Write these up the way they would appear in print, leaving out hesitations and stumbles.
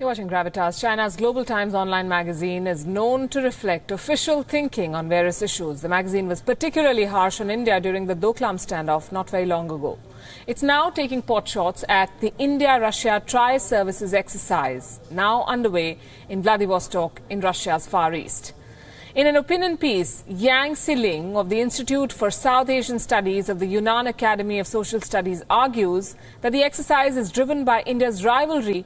You're watching Gravitas. China's Global Times online magazine is known to reflect official thinking on various issues. The magazine was particularly harsh on India during the Doklam standoff not very long ago. It's now taking potshots at the India-Russia Tri-Services exercise, now underway in Vladivostok in Russia's Far East. In an opinion piece, Yang Siling of the Institute for South Asian Studies of the Yunnan Academy of Social Studies argues that the exercise is driven by India's rivalry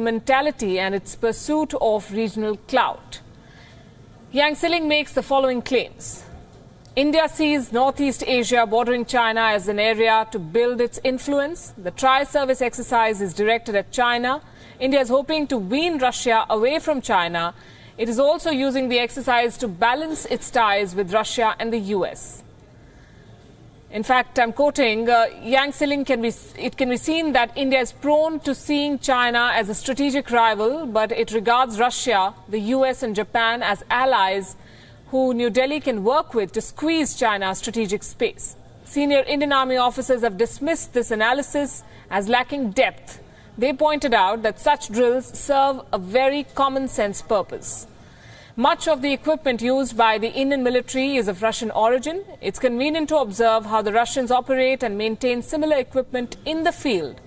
mentality and its pursuit of regional clout. Yang Siling makes the following claims. India sees Northeast Asia bordering China as an area to build its influence. The tri-service exercise is directed at China. India is hoping to wean Russia away from China. It is also using the exercise to balance its ties with Russia and the US. In fact, I'm quoting, Yang Siling, it can be seen that India is prone to seeing China as a strategic rival, but it regards Russia, the US and Japan as allies who New Delhi can work with to squeeze China's strategic space. Senior Indian Army officers have dismissed this analysis as lacking depth. They pointed out that such drills serve a very common sense purpose. Much of the equipment used by the Indian military is of Russian origin. It's convenient to observe how the Russians operate and maintain similar equipment in the field.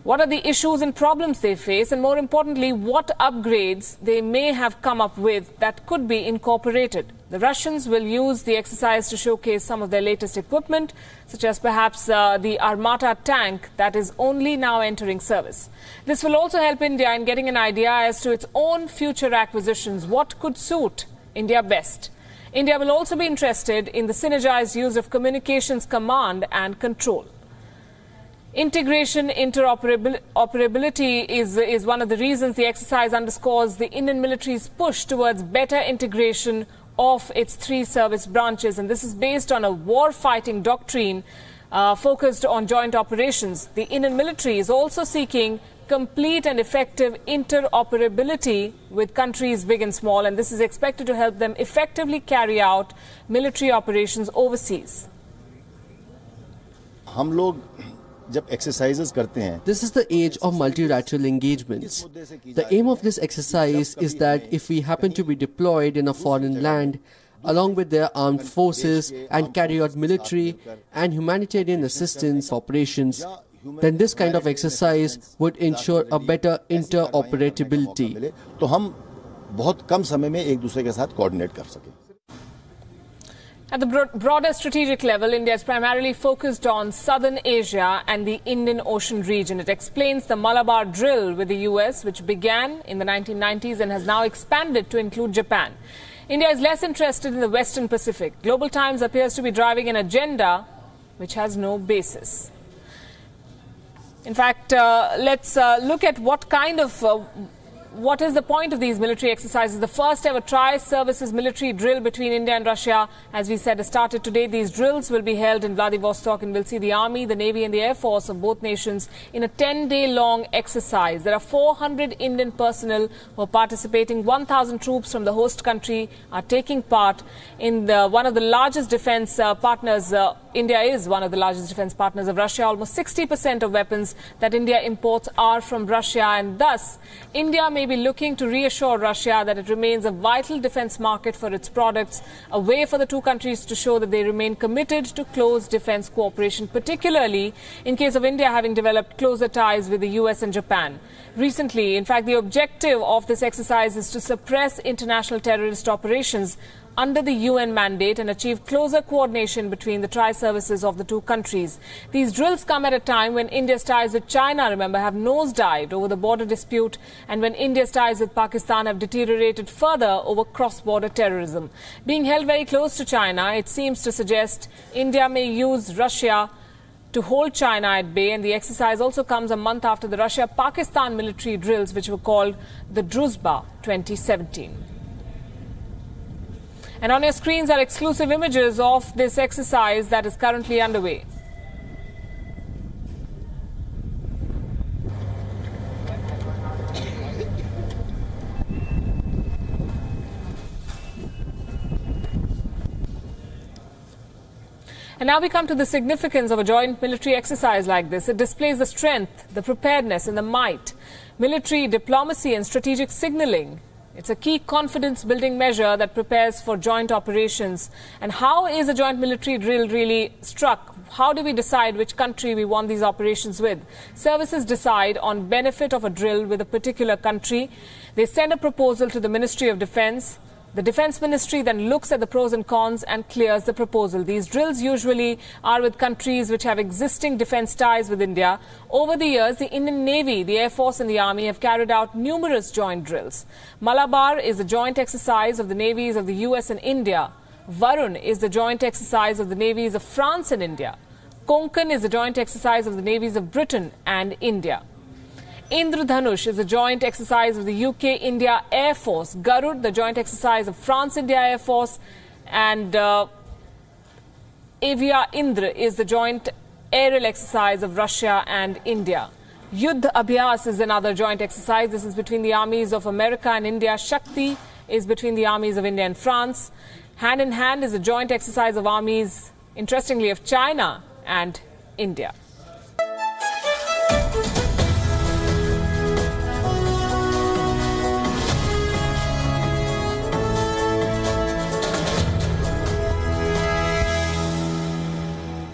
What are the issues and problems they face, and more importantly, what upgrades they may have come up with that could be incorporated. The Russians will use the exercise to showcase some of their latest equipment, such as perhaps the Armata tank that is only now entering service. This will also help India in getting an idea as to its own future acquisitions, what could suit India best. India will also be interested in the synergized use of communications command and control. Integration, interoperability is one of the reasons the exercise underscores the Indian military's push towards better integration of its three service branches, and this is based on a war-fighting doctrine focused on joint operations. The Indian military is also seeking complete and effective interoperability with countries big and small, and this is expected to help them effectively carry out military operations overseas. हम लोग जब exercises करते हैं, this is the age of multilateral engagements. The aim of this exercise is that if we happen to be deployed in a foreign land, along with their armed forces, and carry out military and humanitarian assistance operations, then this kind of exercise would ensure a better interoperability. तो हम बहुत कम समय में एक दूसरे के साथ coordinate कर सकें. At the broader strategic level, India is primarily focused on southern Asia and the Indian Ocean region. It explains the Malabar drill with the US, which began in the 1990s and has now expanded to include Japan. India is less interested in the Western Pacific. Global Times appears to be driving an agenda which has no basis. In fact, let's look at what is the point of these military exercises. The first ever tri-services military drill between India and Russia, as we said, has started today. These drills will be held in Vladivostok and will see the Army, the Navy and the Air Force of both nations in a 10-day-long exercise. There are 400 Indian personnel who are participating. 1,000 troops from the host country are taking part in one of the largest defense partners. India is one of the largest defense partners of Russia. Almost 60% of weapons that India imports are from Russia, and thus India may be looking to reassure Russia that it remains a vital defense market for its products, a way for the two countries to show that they remain committed to close defense cooperation, particularly in case of India having developed closer ties with the US and Japan. Recently, in fact, the objective of this exercise is to suppress international terrorist operations under the UN mandate and achieve closer coordination between the tri-services of the two countries. These drills come at a time when India's ties with China, remember, have nosedived over the border dispute, and when India's ties with Pakistan have deteriorated further over cross-border terrorism. Being held very close to China, it seems to suggest India may use Russia to hold China at bay, and the exercise also comes a month after the Russia-Pakistan military drills, which were called the Druzhba 2017. And on your screens are exclusive images of this exercise that is currently underway. And now we come to the significance of a joint military exercise like this. It displays the strength, the preparedness and the might, military diplomacy and strategic signaling. It's a key confidence-building measure that prepares for joint operations. And how is a joint military drill really struck? How do we decide which country we want these operations with? Services decide on benefit of a drill with a particular country. They send a proposal to the Ministry of Defence. The Defence Ministry then looks at the pros and cons and clears the proposal. These drills usually are with countries which have existing defence ties with India. Over the years, the Indian Navy, the Air Force and the Army have carried out numerous joint drills. Malabar is a joint exercise of the navies of the US and India. Varun is the joint exercise of the navies of France and India. Konkan is the joint exercise of the navies of Britain and India. Indradhanush is a joint exercise of the UK-India Air Force. Garud, the joint exercise of France-India Air Force. And Avia Indra is the joint aerial exercise of Russia and India. Yuddh Abhyas is another joint exercise. This is between the armies of America and India. Shakti is between the armies of India and France. Hand in Hand is a joint exercise of armies, interestingly, of China and India.